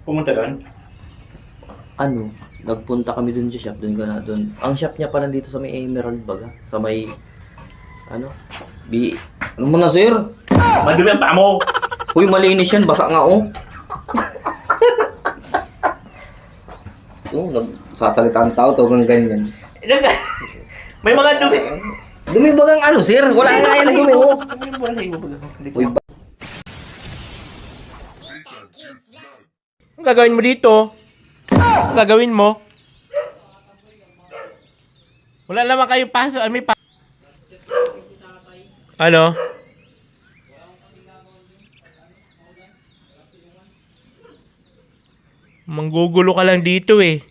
Pumunta doon? Ano, nagpunta kami dun sa shop, dun ka na dun. Ang shop niya pala dito sa may Emerald Baga, sa may, ano, ano mo na sir? Madumi ang paa mo! Uy, malinis yan, basa nga oh. Oh, nagsasalita ang tao to kung ganyan. May mga dumi. Dumi bagang ano sir? Wala nga yan dumi oh. Uy, Ang gagawin mo dito? Ang gagawin mo? Wala naman kayo paso. May ano? Manggugulo ka lang dito eh.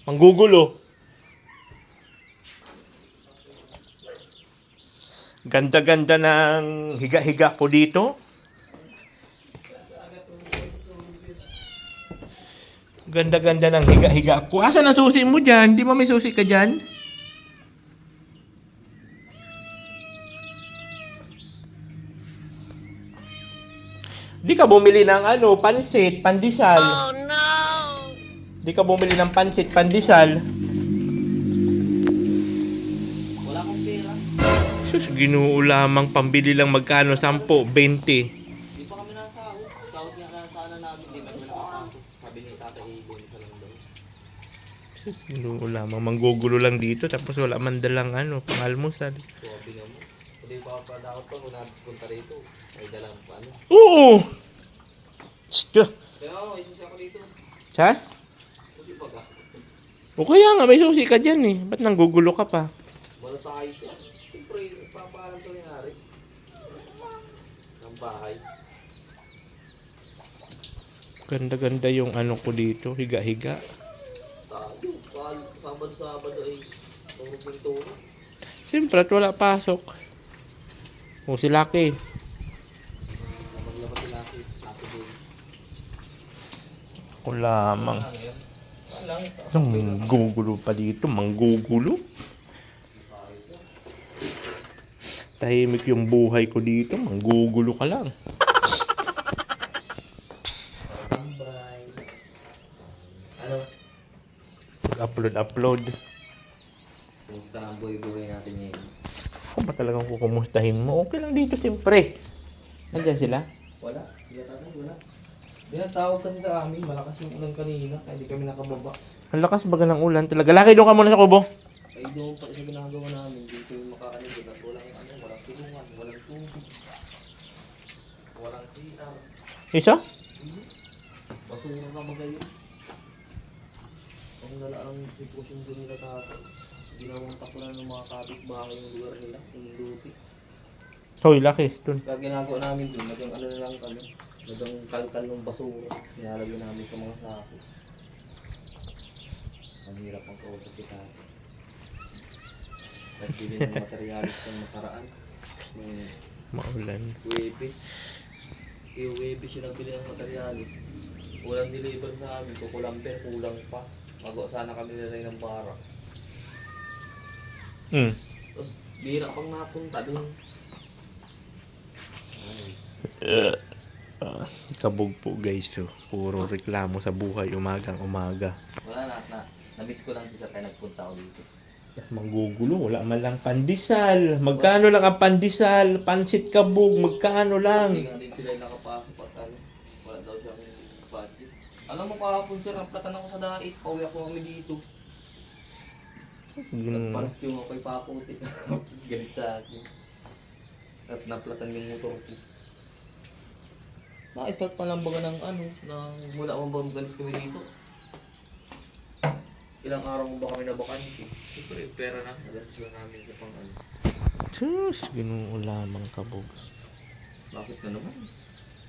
Manggugulo. Ganda-ganda ng higa-higa ko dito. Ganda-ganda ng higa-higa ko. Asan ang susi mo dyan? Di ba may susi ka dyan? Di ka bumili ng ano, pansit, pandesal. Oh no! Di ka bumili ng pansit, pandesal. wala akong pera. Sus, Ginoo lamang pambili lang magkano? 10, 20. Di pa kami nasahod. Sahod nga na sana namin, di ba kami nakapasok. Sabi ni Tata Egon sa lang daw. Ginoo lamang, manggugulo lang dito tapos wala man dalang ano, pangalmusal. Sabi nga mo. Hindi pa dapat pa kung napunta rito. May dalang ano. Oo! Sto. Kaya ako, isusi ako dito. Ha? Susi pa ka. O kaya nga, may susi ka dyan eh. Ba't nanggugulo ka pa? Wala tayo siya. Siyempre, nagpapaalam ko nangyari. Ng bahay. Ganda-ganda yung ano ko dito, higa-higa. Tayo, sabad-sabad ay turong pintura. Siyempre, at wala pasok. O si Lucky. Maglabas sila ako din. Ako lamang. Manggugulo pa dito, manggugulo. Tahimik yung buhay ko dito, manggugulo ka lang. Tambay. Ano? Upload. Kumusta ang buhay-buhay natin ngayon? Ako ba talagang kukumustahin mo? Okay lang dito, siyempre. Nandiyan sila? Wala. Wala. Dinatawag kasi sa amin. Malakas yung ulan kanina. Kaya hindi kami nakababa. Ang lakas baga ng ulan talaga. Laki doon ka muna sa kubo. Ay doon pa sa ginagawa namin. Dito yung makakaligid at walang ano, walang tulungan, walang tubig. Walang CR. Isa? Basura ka magayon. Ang nala ang sitwasyon ko nila tapos. Ginawang tapunan ng mga kapitbahay yung lugar nila. Yung lupi. Hoy, laki. Doon. Kaya ginagawa namin doon. Nagang ano na lang kami. Nagang kalkal ng basura. Sinalagyan namin sa mga sako. Ang hirap ang kausap kita. Nagbili ng materialis ng nakaraan. Yung Maulan. Webis. Yung Webis yung nagbili ng materialis. Kulang deliver sa amin. Kukulamper, kulang pa. Magawa sana kami nilay ng bara. Tapos, bihira pang napunta dun. Kabog po guys. So, puro reklamo sa buhay umagang umaga. Wala na. Na-miss ko lang siya kaya nagpunta ako dito. Manggugulo. Wala man lang pandesal. Magkano lang ang pandesal? Pansit kabog. Magkano lang? Hindi nga din sila nakapasok at ano. Wala daw siyang budget. Alam mo kahapon sir, naplatan ako sa dait. Pauwi ako kami dito. Nagpark yung ako'y paputi. Galit sa akin. At naplatan yung motor ko. Naka-start pa lang baga ng ano, ng mula akong ba magalis kami dito. Ilang araw mo ba kami nabakante? Siyempre, pera na. Nagalis lang namin sa pang ano. Sus, Ginoo lamang kabog. Bakit na naman?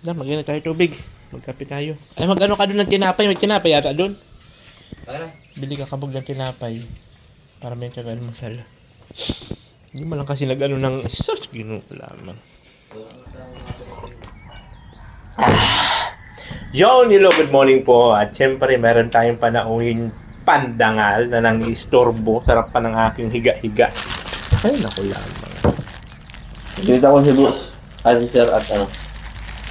Mag-ina tayo tubig. Magkape tayo. Ay, mag-ano ka doon ng tinapay? May tinapay yata doon. Kaya na. Bili ka kabog ng tinapay. Para may kagalmusal. Hindi mo lang kasi nag-ano ng sus, Ginoo lamang. Yo, hello, good morning po. At syempre, meron tayong panauhin pandangal na nang istorbo. Sarap pa ng aking higa-higa. Ay, naku lamang. Dito ako si boss. Sir at ano.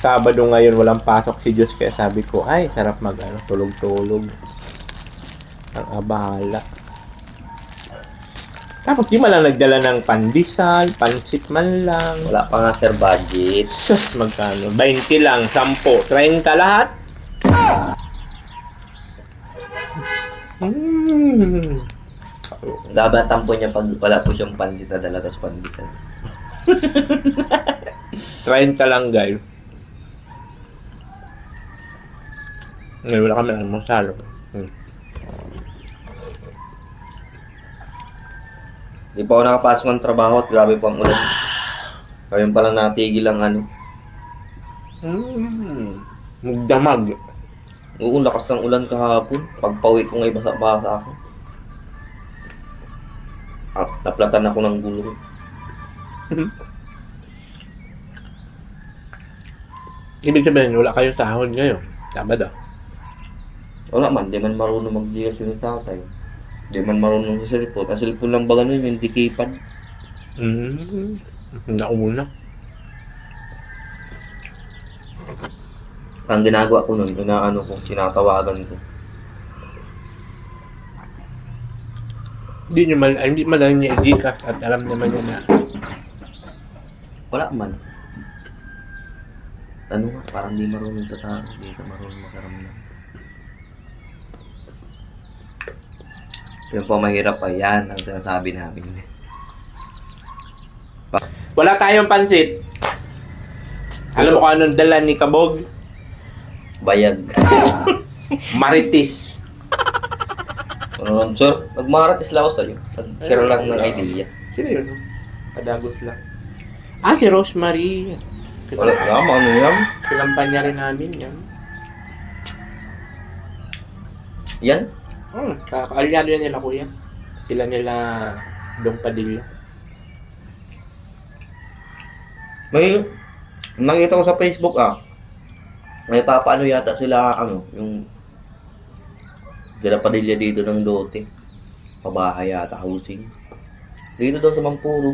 Sabado ngayon, walang pasok si Diyos. Kaya sabi ko, ay, sarap tulog-tulog. Ang abahala. Tapos di man lang nagdala ng pandesal, pansit man lang. Wala pa nga sir budget. Sus, magkano? 20 lang, 10, 30 lahat. Dapat tampo niya pag wala po siyang pansit na dala tapos pandesal. 30 lang, guys. Ngayon, wala kami ng masalo. Di pa ako nakapasok ng trabaho at grabe po ang ulan. Ngayon pa lang natigil ang ano. Magdamag. Oo, lakas ng ulan kahapon. Pagpawi ko ngay basa-basa ako. At naplatan ako ng gulong. Ibig sabihin, wala kayong sahod ngayon. Sabado. Wala man, di man marunong mag-GS yung tatay. Di man marunong sa cellphone. Ang cellphone lang ba ganun, yung dikipan. Nauna. Ang ginagawa ko nun, inaano ko, sinatawagan ko. Hindi man lang niya i-Gcash at alam naman niya na Wala man. Ano nga, parang di marunong tatawag. Di ka marunong makaramdam. Yung po mahirap pa yan, ang sinasabi namin. wala tayong pansit. Alam mo kung anong dala ni Kabog? Bayag. Maritis. Sir, nagmaratis lang ako sa'yo. Nagkira lang ng idea. Sino yun? Kadagos lang. Ah, si Rosemary. Wala naman, ano yan? Pinampanya rin namin yan. Yan? Kaalyado yan nila kuya. Sila nila Dong Padilla. May, nakita ko sa Facebook may papaano yata sila, yung Padilla dito ng lote. Pabahay yata, housing. Dito daw sa Mampuro.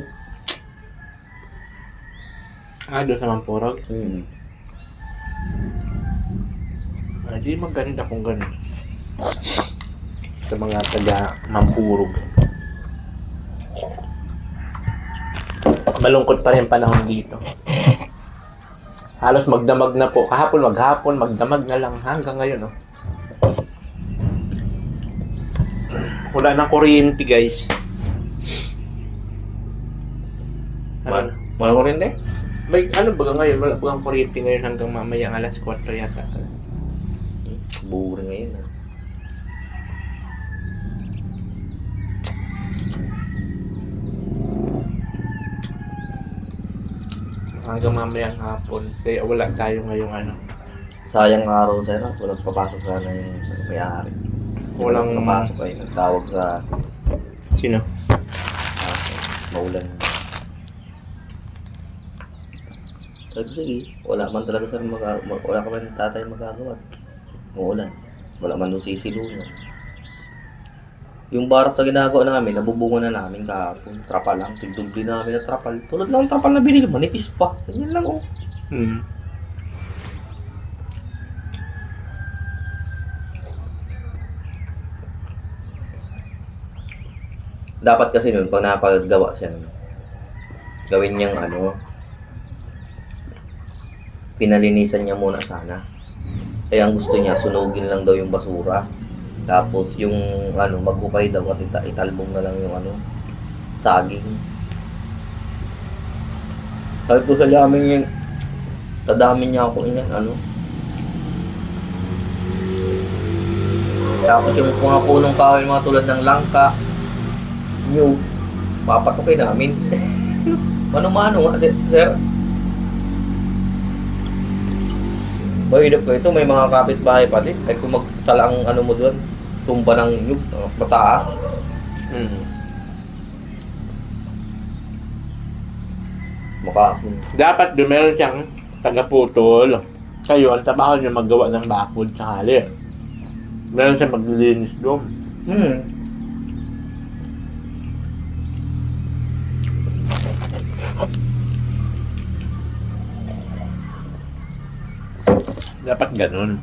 Doon sa Mampurog? Di maganda kung gano'n. Sa mga taga Mampurog. Malungkot pa rin panahon dito. Halos magdamag na po. Kahapon, maghapon, magdamag na lang hanggang ngayon. Wala nang kuryente, guys. Wala ko rin May ano ba ngayon? Wala ba ang kuryente ngayon hanggang mamaya alas 4 yata? Boring ngayon Hanggang mamayang hapon. Kaya wala tayo ngayong Sayang araw sa'yo na. Walang papasok sana yung may-ari. Walang papasok ay nagtawag sa Sino? maulan. Sabi ko, sige, wala man talaga sa wala ka man tatay magagawa. Maulan. Wala man nung sisilungan. Yung barak sa ginagawa namin, nabubungo na namin kahapon. Trapal lang, tigdugli namin na trapal. Tulad lang trapal na binili, manipis pa. Ganyan lang Dapat kasi nun, pag napagawa siya nun, gawin niyang pinalinisan niya muna sana. Kaya ang gusto niya, sunugin lang daw yung basura. Tapos yung maghukay daw at italbong na lang yung saging. Sabi ko sa daming yung tadami niya ako Tapos yung mga punong kahoy, mga tulad ng langka, new, papatukin namin. Mano-mano nga, sir. Mahirap ko ito, may mga kapitbahay pati. Ay kung magsalang mo doon, tumba ng nyug, mataas. Dapat doon meron siyang taga-putol. Kayo, ang trabaho niyo maggawa ng bakod sa hali. Meron siyang maglilinis doon. Dapat ganun.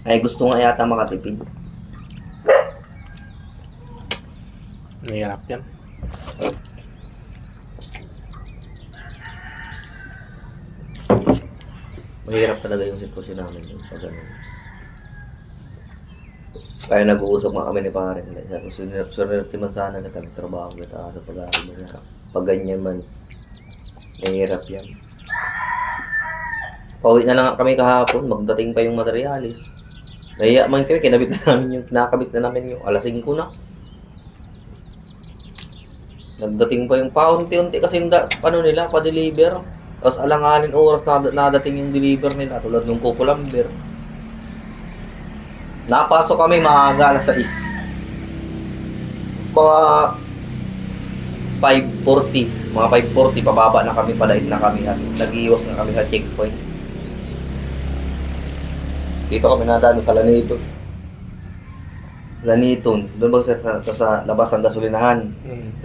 Ay, gusto nga yata makatipid. Mahirap yan. Mahirap talaga yung sitwasyon namin yung pag ganun. Kaya nag-uusap nga kami ni pare. Sabi ko, sunod man sana kita trabaho kita sa pag-aaral mo niya. Pag ganyan man, mahirap yan. Pauwi na lang kami kahapon, magdating pa yung materialis. Nahiya man kami, nakabit na namin yung alas 5 na. Nagdating pa yung paunti-unti kasi yung nila, pa-deliver. Tapos alanganin oras na nadating yung deliver nila tulad ng kukulamber. Napasok kami maaga alas 6. Mga 5:40. Mga 5:40 pababa na kami, palaid na kami at nag-iwas na kami sa checkpoint. Dito kami nadaan sa Laniton. Doon ba sa labas ng gasolinahan.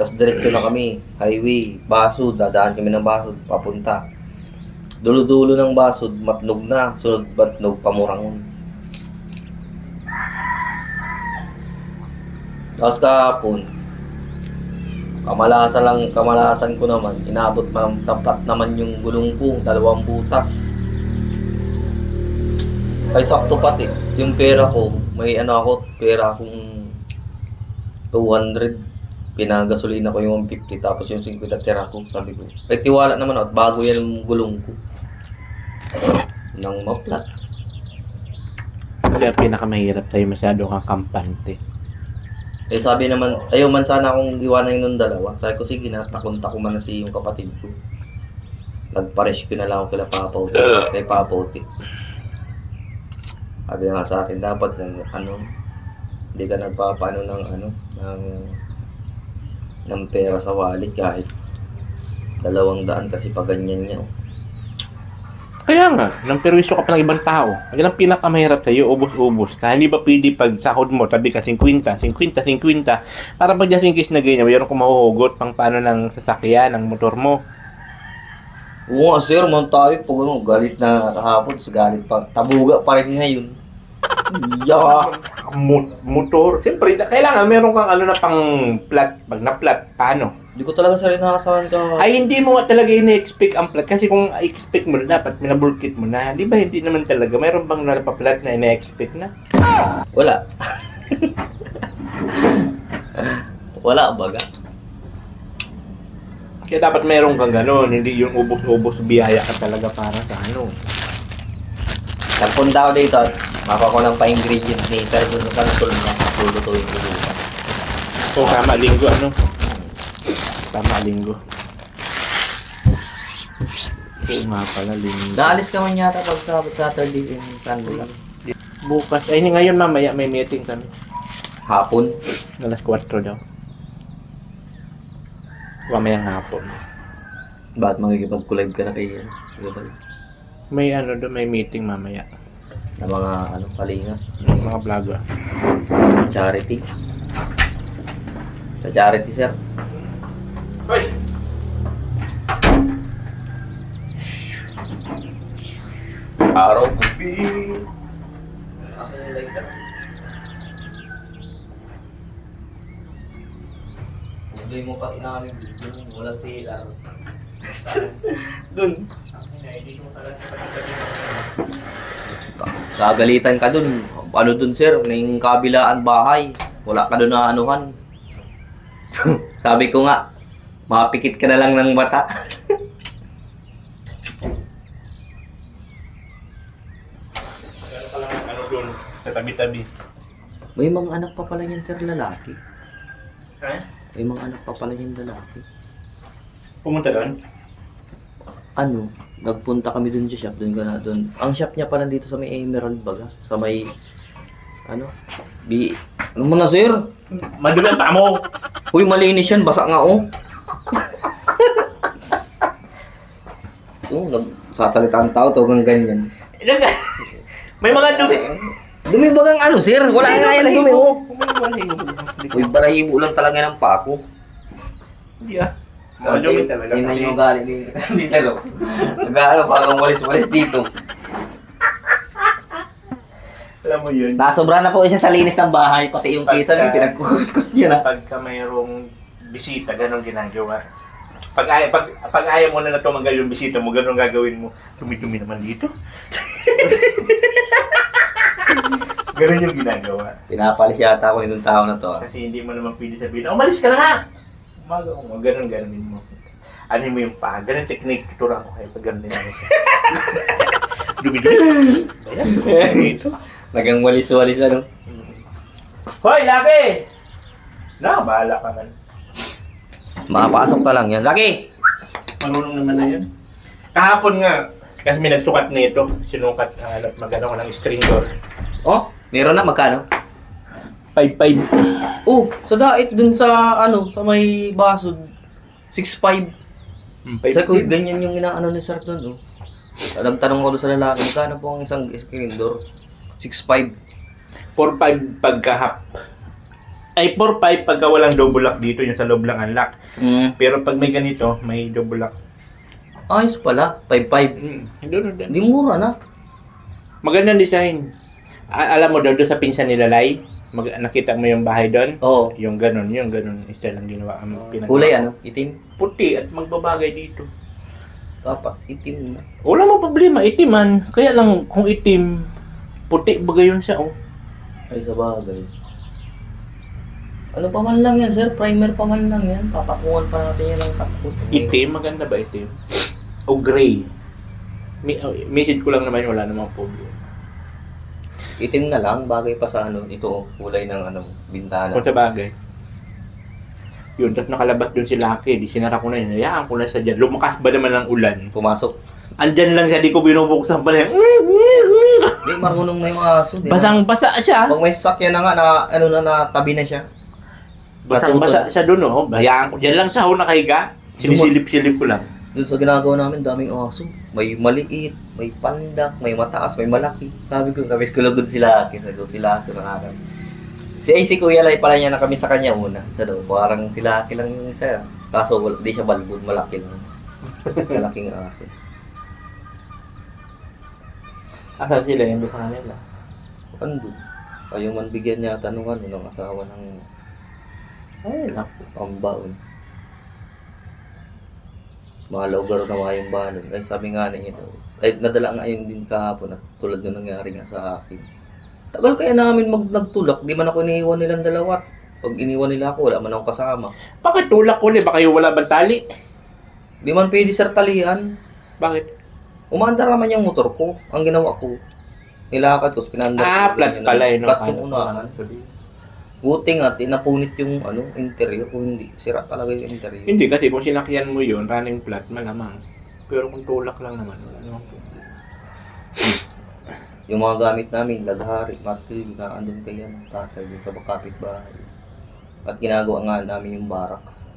Tapos diretso na kami, highway, Basud, dadaan kami ng Basud, papunta. Dulo-dulo ng Basud, Matnog na, sunod Matnog, Pamurangon. Tapos kahapon, kamalasan ko naman, inabot taplat naman yung gulong ko, 2 butas. Ay sakto pati, yung pera ko, may pera akong 200. Pinagasolina ko yung 150 tapos yung 50 tira ko, sabi ko. Ay tiwala naman ako, bago yan yung gulong ko. Nang maplat. Kaya pinakamahirap tayo, masyado kang kampante. Eh sabi naman, ayaw man sana akong iwanan yung dalawa. Sabi ko, sige na, nakunta ko man na si yung kapatid ko. Nagpa-rescue na lang ako kay Papauti. Sabi nga sa akin, dapat hindi ka nagpapaano ng pera sa wallet kahit 200 kasi pag ganyan niya. Kaya nga, nang perwisyo ka pa ng ibang tao. Yan ang pinakamahirap sa'yo, ubos-ubos. Na hindi ba pwede pag sahod mo, tabi ka 50, para pag just in case na ganyan, mayroon kong mahuhugot pang paano ng sasakyan, ng motor mo. Oo nga sir, man tayo pag galit na kahapon, galit pa, tabuga pa rin ngayon. Yeah, motor. Siyempre, kailangan meron kang na pang plat. Pag na-plat, paano? Hindi ko talaga sa rin nakasawan ka. Ay, hindi mo nga talaga ina-expect ang plat. Kasi kung i-expect mo na, dapat minabulkit mo na. Di ba, hindi naman talaga. Meron bang napaplat na ina-expect na? Wala. Wala baga. Kaya dapat meron kang gano'n. Hindi yung ubos-ubos biyaya ka talaga para sa Nagpunta ako dito at makakuha ko ng pa-ingredients ni Sir doon sa kantul niya. Lulutuin ko dito. So, tama linggo, Tama linggo. Oo nga pala, linggo. Naalis ka man yata pag sa Saturday in Sunday. Bukas. Ay, ngayon mamaya may meeting kami. Hapon. Alas 4 daw. Mamayang hapon. Bakit makikipag-collab ka na kay Gabal? May doon, may meeting mamaya. Sa mga kalinga. Mga vlogger. Charity. Sa charity, sir. Hoy! Araw gabi. Hindi mo pati namin wala sila. Dun. Gagalitan ka dun. Ano dun sir, ng kabilaan bahay. Wala ka dun na anuhan. Sabi ko nga, mapikit ka na lang ng mata. Ano pa lang doon, sa tabi-tabi. May mga anak pa pala yan sir, lalaki. Ha? May mga anak pa pala yan lalaki. Pumunta doon? Nagpunta kami dun sa shop, dun ka na dun. Ang shop niya pala dito sa may Emerald baga, sa may ano mo na sir? Madumi ang paa mo! Uy, malinis yan, basa nga oh. Nagsasalita ang tao to hanggang ganyan. May mga dumi! Dumi bagang sir? Wala nga yan dumi oh. May balahibo. Uy, balahibo lang talaga ng paa ko. Hindi Madumi talaga. Yun na yung galing dito. Nag-ano, parang walis-walis dito. Alam mo yun. Nasobra na po siya sa linis ng bahay, pati yung kisame, pinagkuskus niya na. Pagka mayroong bisita, ganun ginagawa. Pag ayaw mo na tumagal yung bisita mo, ganun gagawin mo. Dumi-dumi naman dito. Ganun yung ginagawa. Pinapalis yata ako nitong tao na to. Kasi hindi mo naman pwede sabihin, umalis ka na nga! Umaga mo, ganun mo. Ano mo yung pa, ganun technique, tutura ko kayo pag ganun din ako siya. Dumi-dumi. Ayan, dito. Nagang walis-walis ano. Hoy, laki! Na, bahala ka man. Makapasok ka lang yan. Laki! Marunong naman na yun. Kahapon nga, kasi may nagsukat nito. Sinukat, magano ko ng screen door. Oh, meron na magkano? 5.5. Oh, sa dait dun sa ano, sa may basod. 6.5. Sa ko, ganyan yung inaano ni Sir doon. Oh. Nagtanong ko doon sa lalaki, magkano po ang isang screen door? 6.5. 4.5 pagka-half. Ay, 4.5 pagka walang double lock dito, yung sa loob lang ang lock. Pero pag may ganito, may double lock. Ayos pala, 5.5. Doon. Hindi mura na. Magandang design. Alam mo doon sa pinsan nila Lai, nakita mo yung bahay doon? Oo. Yung ganun style ang ginawa. Kulay ano? Itim? Puti at magbabagay dito. Papa, itim na. Wala mo problema, itiman. Kaya lang kung itim, puti bagay yun siya. Oh. Ay, sa bagay. Ano pa man lang yan, sir? Primer pa man lang yan. Papakuhan pa natin yan ng takot. Itim, maganda ba itim? O gray. Message ko lang naman, wala namang problem. Itim na lang, bagay pa sa ano, ito, kulay ng ano, bintana. Kung sa bagay. Yun, tapos nakalabas dun si Lucky, di sinara ko na yun. Hayaan ko na sa dyan. Lumakas ba naman ang ulan? Pumasok. Andyan lang siya, di ko binubuksan pa na yan. Hindi, marunong na yung aso. Basang-basa siya. Pag may sasakyan na nga, na, ano na, natabi na siya. Basang-basa siya dun, oh. Hayaan ko. Dyan lang siya, oh, nakahiga. Sinisilip-silip ko lang. Doon sa ginagawa namin, daming aso. May maliit, may pandak, may mataas, may malaki. Sabi ko, kami kulagod sila akin. Sabi ko, sila akin na akin. Si Kuya Lai pala niya na kami sa kanya una. Sa daw, parang sila akin lang yung isa. Kaso, di siya balbon, malaki lang. Malaking aso. Asan sila yung duka nila? Ano? Ayaw man bigyan niya tanong ano ng asawa ng Ay, naku. pambaon. Mahalaw na mga yung balon. Ay sabi nga niya ito. Ay nadala nga yun din kahapon at tulad ng nangyari nga sa akin. Tagal kaya namin nagtulak. Di man ako iniiwan nilang dalawa. Pag iniwan nila ako, wala man akong kasama. Bakit tulak ulit? Baka yung wala bang tali? Di man pwede sir talian. Bakit? Umaandar naman yung motor ko. Ang ginawa ko, nilakad ko, pinandar ko. Flat pala yun. Flat yung unahan. Buti nga, tinapunit yung ano, interior. Kung hindi, sira talaga yung interior. Hindi kasi kung sinakyan mo yun, running flat, malamang. Pero kung tulak lang naman, wala naman po. Yung mga gamit namin, laghari, martilyo, na andun kaya ng tatay dun sa kapitbahay. At ginagawa nga namin yung barracks.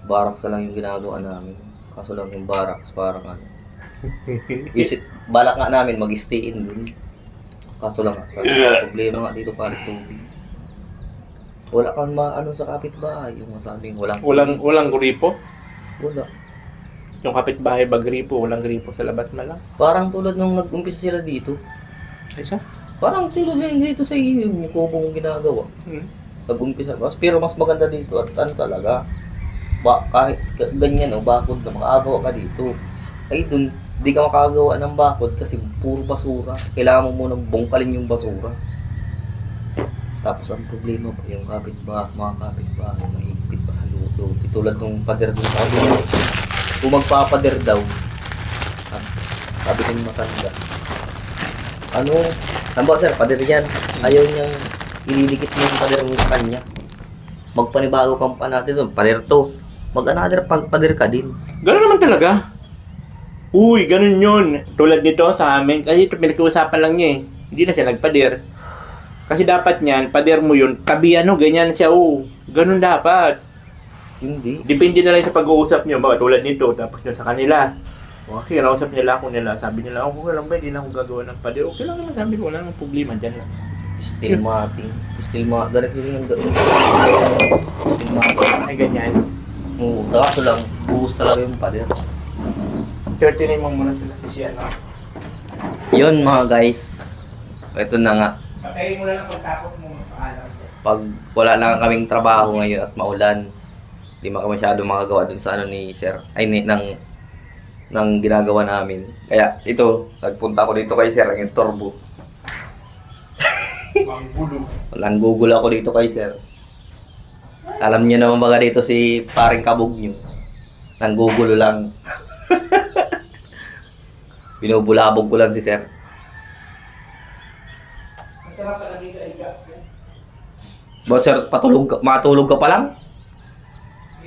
Barracks na lang yung ginagawa namin. Kaso lang yung barracks parang ano. Balak nga namin mag-stay in dun. Kaso lang problema nga dito parang tubig. Wala kang maano sa kapitbahay. Yung masabing Walang gripo? Wala. Yung kapitbahay ba gripo? Walang gripo sa labas man lang? Parang tulad nung nag-umpisa sila dito. Ay siya? Parang tulad din dito sa iyo yung kubong ginagawa. Nag-umpisa. Pero mas maganda dito at ano talaga. Kahit ganyan o bakod na makagawa ka dito. Ay dun, di ka makagawa ng bakod kasi puro basura. Kailangan mo munang bungkalin yung basura. Tapos ang problema pa yung mga kapitbahay, mahigpit pa sa luto. Tulad nung pader dun sa akin. Kung magpapader daw, sabi ko yung matanda. Ano ba sir, pader yan. Ayaw niyang ililikit mo yung pader mo sa kanya. Magpanibago kang pa natin doon, pader to. Mag-another pader ka din. Ganun naman talaga. Uy, ganun yun. Tulad nito sa amin, kasi ito pinag-uusapan lang niya eh. Hindi na siya nagpader. Kasi dapat niyan, pader mo yun, tabi ano, ganyan siya, oh. Ganun dapat. Hindi. Depende na lang sa pag-uusap niyo, ba tulad nito, tapos yun sa kanila. Okay, nausap nila ako nila, sabi nila, oh, okay lang ba, hindi na ako gagawa ng pader. Okay lang naman, sabi ko, wala namang problema dyan lang. Still mapping. Ganito rin yung gawin. Still mapping. Ay, ganyan. Oo, kaso lang, buhos talaga yung pader. 39 mo muna sila si ano. Yun mga guys. Ito na nga. Patayin mo na lang pagtapos mo paalam. Pag wala lang kaming trabaho ngayon at maulan, di masyado makagawa dun sa ano ni Sir. Ay, ng ginagawa namin. Kaya ito, nagpunta ako dito kay Sir, ang istorbo. Ang gulo. Walang Google ako dito kay Sir. Alam niyo naman baga dito si paring kabog niyo. Nang Google lang. Binubulabog ko lang si Sir. Masarap pala dito ay Boss Sir, matulog ka pa lang?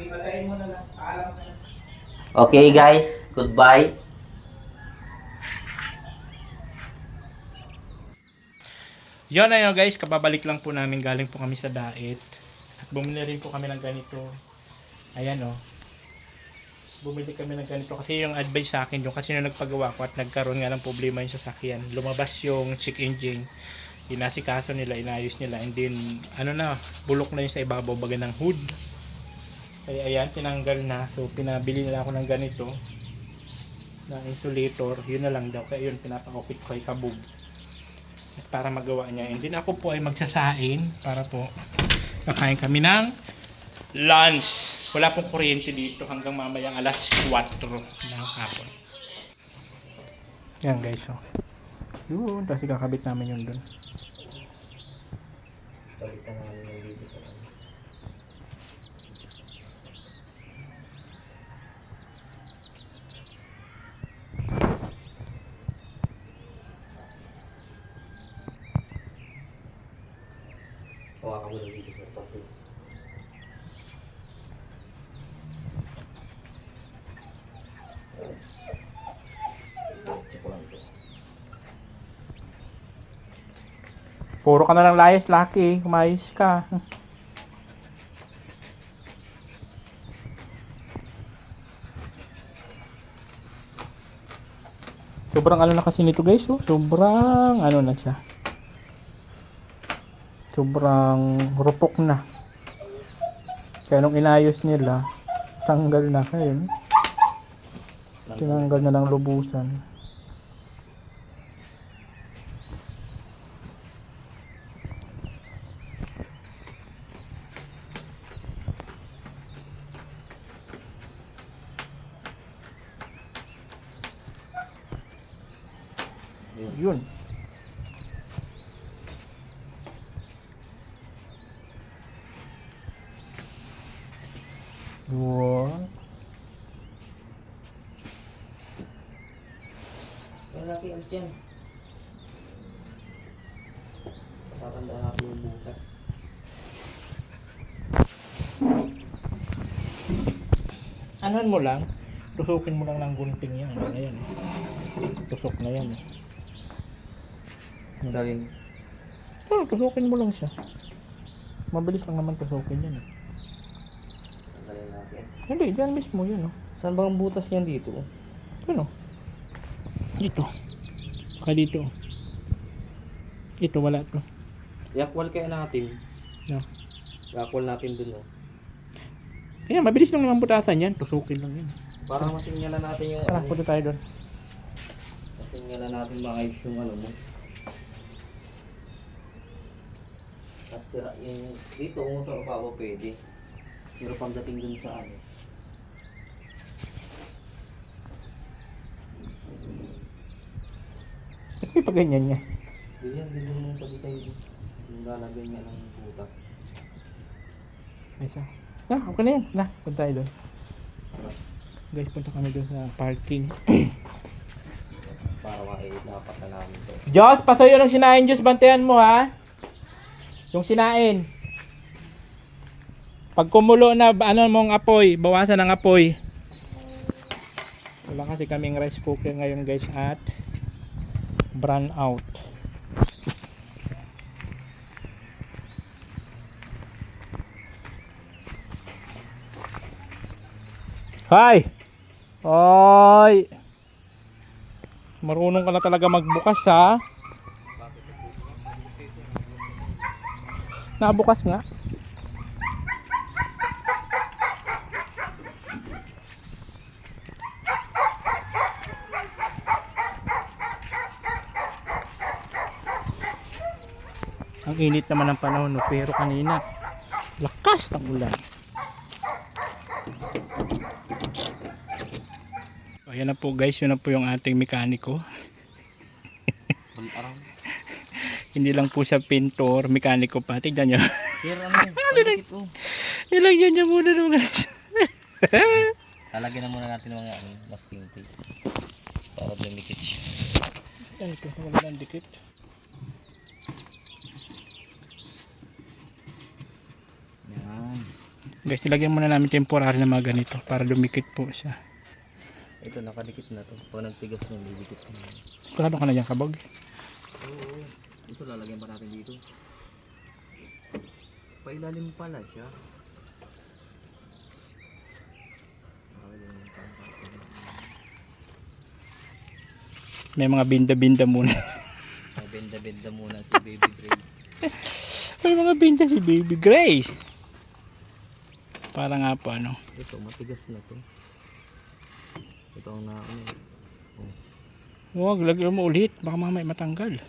patayin mo na lang. Paalam ka na. Okay guys, goodbye. Yun na yun guys, kababalik lang po namin, galing po kami sa diet. At bumili rin po kami ng ganito. Ayan o. Bumili kami ng ganito kasi yung advice sa akin yung kasi nung nagpagawa ko at nagkaroon nga ng problema yung sasakyan. Lumabas yung check engine. Inasikaso nila, inayos nila. And then, ano na, bulok na yung sa ibabaw baga ng hood. Kaya ayan, tinanggal na. So, pinabili nila ako ng ganito. Na insulator. Yun na lang daw. Kaya yun, pinapa-opit ko kay Kabog. Para magawa niya. And then ako po ay magsasain para po kakain kami ng lunch. Wala pong kuryente dito hanggang mamayang alas 4 ng hapon. Yan guys. So. Yun. Tapos kakabit namin yun dun. Balikan namin yung dito sa ano. Hawakan mo lang dito sa papel. Check ko lang ito. Puro ka na lang layas, Lucky. Kumayos ka. Sobrang ano na kasi nito guys. Oh. Sobrang ano na siya. Sobrang rupok na. Kaya nung inayos nila, tanggal na kayo. Tinanggal na lang lubusan. Yun. Wow. Laki ang tiyan. Tatanda natin yung bukas. Anuhan mo lang, tusukin mo lang ng gunting yan. Ayan. Tusok na yan. Daling. Oh, tusukin mo lang siya. Mabilis lang naman tusukin yan. Tanggalin natin. Hindi, dyan mismo yun. Oh. Saan ba ang butas niyan dito? Ano? Dito. Saka dito. Ito, wala to. Yakwal kaya natin. No. Yakwal natin dun oh. Kaya mabilis lang naman butasan yan. Tusukin lang yan. Para matingyalan natin yung Tara, punta tayo doon. matingyalan natin maayos yung ano mo. At sira yung dito kung saan pa ako pwede. Pero pagdating dun sa ano. Ba't may paganyan niya? Ganyan din yung sa design. Yung lalagyan niya ng butas. Isa. Ah, okay na yan. Na, punta tayo doon. Guys, punta kami doon sa parking. Para dapat na namin to. Diyos, pasayo ng sinain, Diyos, bantayan mo ha. Yung sinain. Pag kumulo na, ano mong apoy, bawasan ng apoy. Wala kasi kaming rice cooker ngayon guys at brown out. Hi! Hoy! Marunong ka na talaga magbukas ha. Nabukas nga. Ang init naman ng panahon, no? Pero kanina, lakas ng ulan. Ayan na po guys, yun na po yung ating mekaniko. Hindi lang po siya pintor, mekaniko pa. Tignan nyo. Pero palikit oh. Ilagyan niya muna ng guys. Lalagyan na muna natin ng mga masking tape. Para dumikit siya. Yan ito, wala ng dikit. Yan. Guys, ilagyan muna namin temporary na mga ganito para dumikit po siya. Ito nakadikit na to. Pag nagtigas na, didikit na. Kulado ka na dyan, kabog. Oo. Ito lalagyan pa natin dito. Pailalim pala siya. May mga binda-binda muna. Benda-benda muna si Baby Gray. May mga binda si Baby Gray. Para nga po ano. Ito, matigas na to. Ito ang Huwag, lagyan mo ulit. Baka mamaya matanggal.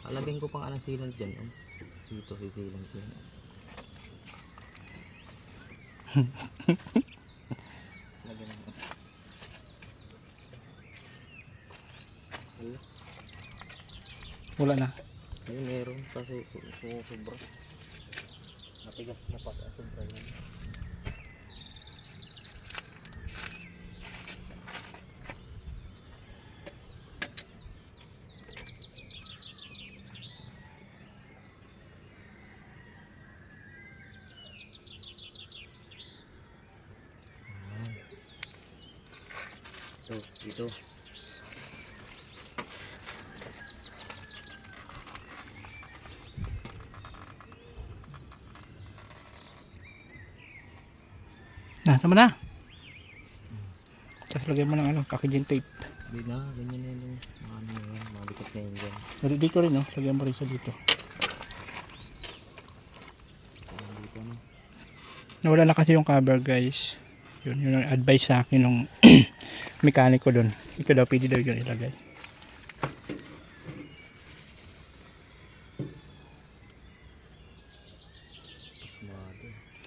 Alagyan ko pang anong sealant dyan. Dito si sealant dyan. Lagyan na. Wala na. Ayun, meron. Kaso sobra. Matigas na pa. Sobra yan. So, dito. Sama na. Tapos lagyan mo ng ano, packaging tape. Hindi na, ganyan na yun. Ano yun, mabigat na yun dyan. Dito rin, no? Lagyan mo rin sa dito. Dito na. Nawala na kasi yung cover, guys. Yun ang advice sa akin ng mekaniko doon. Ito daw, pwede daw yun ilagay.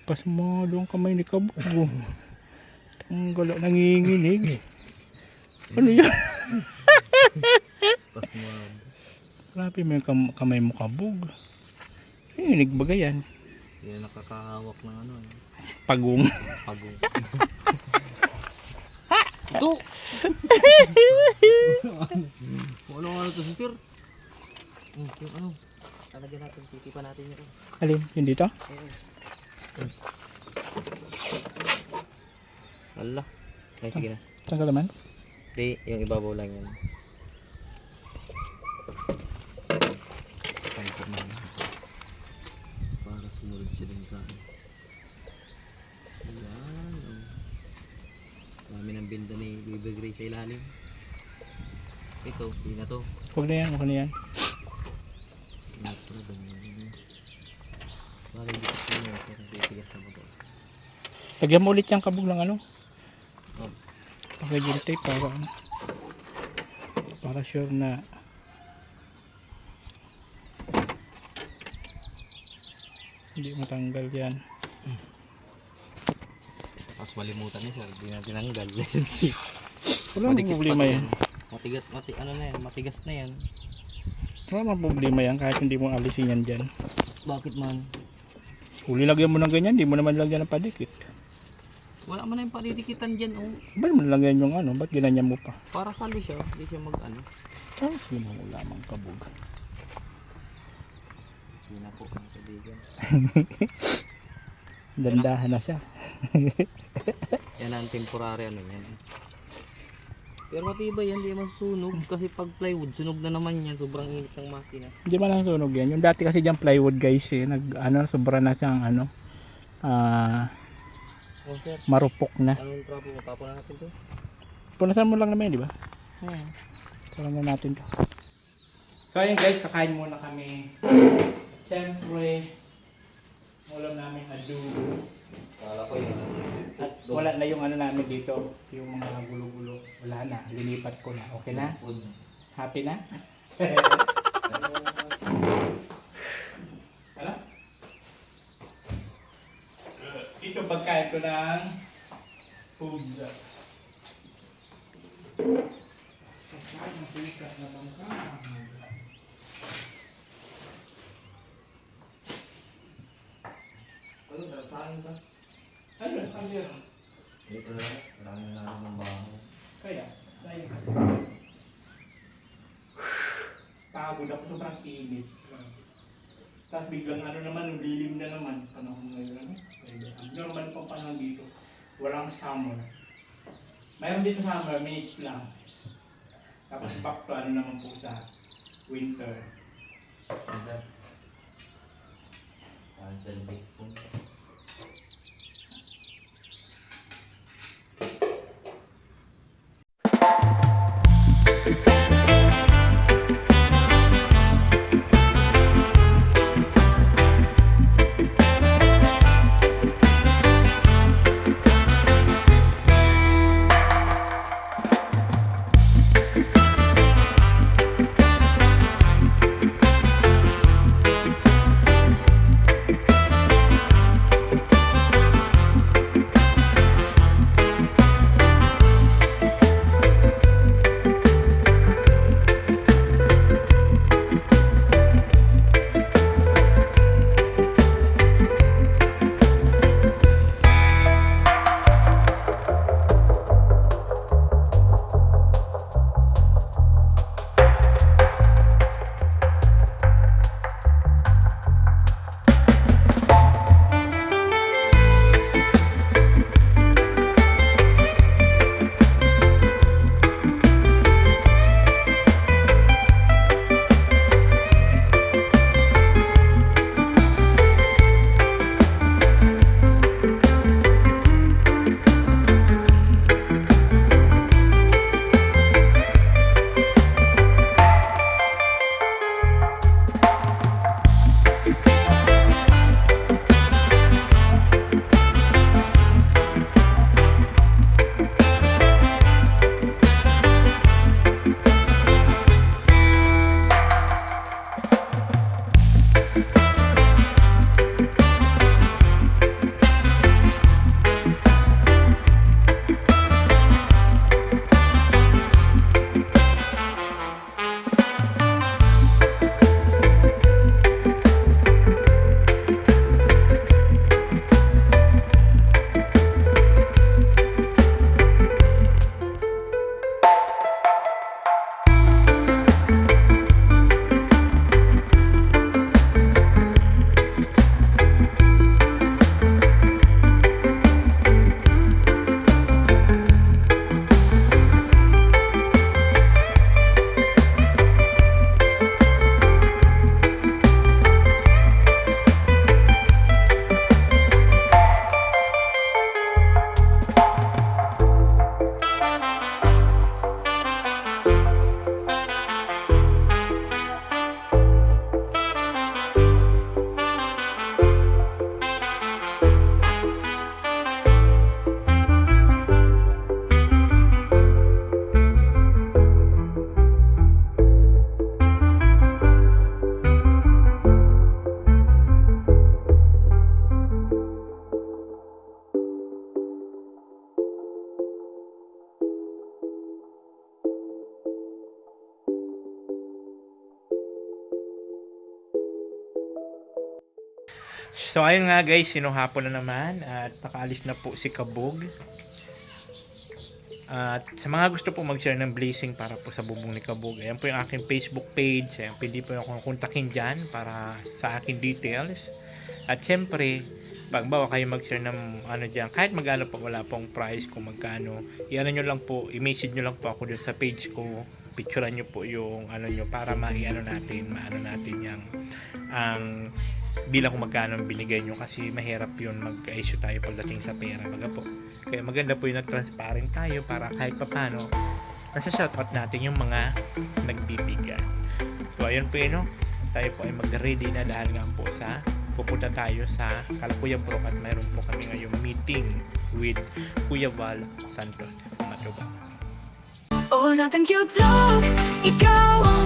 Pasmado ang kamay ni Kabog. Ang gala, nanginginig. Ano yun? Pasmado. Grabe mo yung kamay mo, Kabog. Nanginginig ba yan? Hindi na nakakahawak ng ano eh. Pagong. Pagong. Ito! Ano nga ito si Sir? Yung ano? Talagyan natin, titipan natin yun. Alin? Yun dito? Ala. Ay, sige na. Saan ka naman? Hindi, yung ibabaw lang yan. Para sumunod siya dun sa akin. Ayan. Dami ng binda ni Baby Gray sa ilalim. Ito, hindi na to. Huwag na yan, huwag na yan. Ito, ganyan. Bali, dito ko yun. Pero titigas na mo to. Lagyan mo ulit yung Kabog ng ano? Oh. Packaging tape para ano? Para sure na hindi matanggal yan. Tapos malimutan niya sir, hindi na tinanggal. Wala nang problema yan. Matigas na yan. Wala nang problema yan kahit hindi mo alisin yan dyan. Bakit man? Huli lagyan mo ng ganyan, hindi mo naman lagyan ng padikit. Wala man na yung padidikitan dyan oh. Ba't mo lagyan yung ano? Ba't ginanyan mo pa? Para sali siya, hindi siya mag ano. Ah, sino ang ulamang Kabog? Hindi na po ang kaibigan. Dandahan na siya. Yan ang temporary ano yan. Pero matibay yan, hindi masunog. Kasi pag plywood, sunog na naman yan. Sobrang init ng makina. Hindi man lang sunog yan. Yung dati kasi dyan plywood guys eh. Sobra na siyang ano. Oh sir, Marupok na. anong trapo mo? Tapo na natin to? Punasan mo lang naman di ba? Hmm. Parang na natin to. So ayun guys, kakain muna kami. Siyempre, ulam namin adobo. Kala ko yun. At wala na yung ano namin dito. Yung mga gulo-gulo. Wala na. Lilipat ko na. Okay na? Happy na? ko ng food. Ay, masikat na bangka. Ano, saan ba? Ayun, ayun. Dito na, marami na namin ng baho. Kaya, ayun. Pagod ako, sobrang init. Tapos biglang ano naman, lilim na naman. Panahon ngayon, ano? Normal pang panahon dito. Walang summer. Mayroon dito summer, minutes lang. Tapos back to ano naman po sa winter. Ganda. Ang dalbik po. So ayun nga guys, sinuhapon na naman at nakaalis na po si Kabog. At sa mga gusto po mag-share ng blessing para po sa bubong ni Kabog, ayan po yung aking Facebook page. Ayan, pwede po yung kontakin dyan para sa aking details. At syempre, pag bawa kayo mag-share ng ano dyan, kahit magkano pa, wala pong price kung magkano, i-ano nyo lang po, i-message nyo lang po ako dun sa page ko, picturean nyo po yung ano nyo para maano natin yung ang bilang kung magkano ang binigay nyo, kasi mahirap yun mag-issue tayo pagdating sa pera baga po. Kaya maganda po yung nag-transparent tayo para kahit pa paano nasa shoutout natin yung mga nagbibigay. So ayun po yun, tayo po ay mag-ready na dahil nga po sa pupunta tayo sa Kalapuyang Brook at mayroon po kami ngayong meeting with Kuya Val Santos Matubang. Oh, nothing cute vlog, ikaw ang